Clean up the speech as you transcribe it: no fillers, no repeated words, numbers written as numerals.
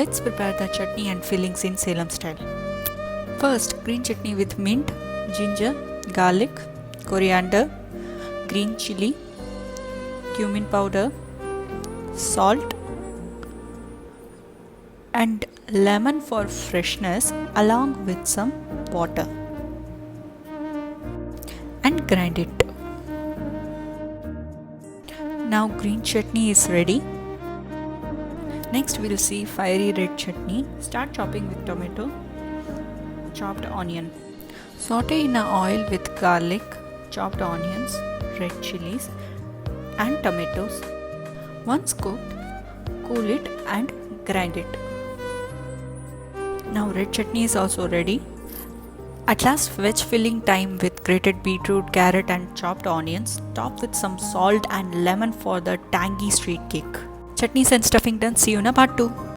Let's prepare the chutney and fillings in Salem style. First, green chutney with mint, ginger, garlic, coriander, green chili, cumin powder, salt, and lemon for freshness along with some water, and grind it. Now green chutney is ready. Next we'll see fiery red chutney. Start chopping with tomato, chopped onion. Saute in a oil with garlic, chopped onions, red chilies and tomatoes. Once cooked, cool it and grind it. Now red chutney is also ready. At last, veg filling time with grated beetroot, carrot and chopped onions. Top with some salt and lemon for the tangy street cake. Chutneys and stuffing done. See you in a part 2.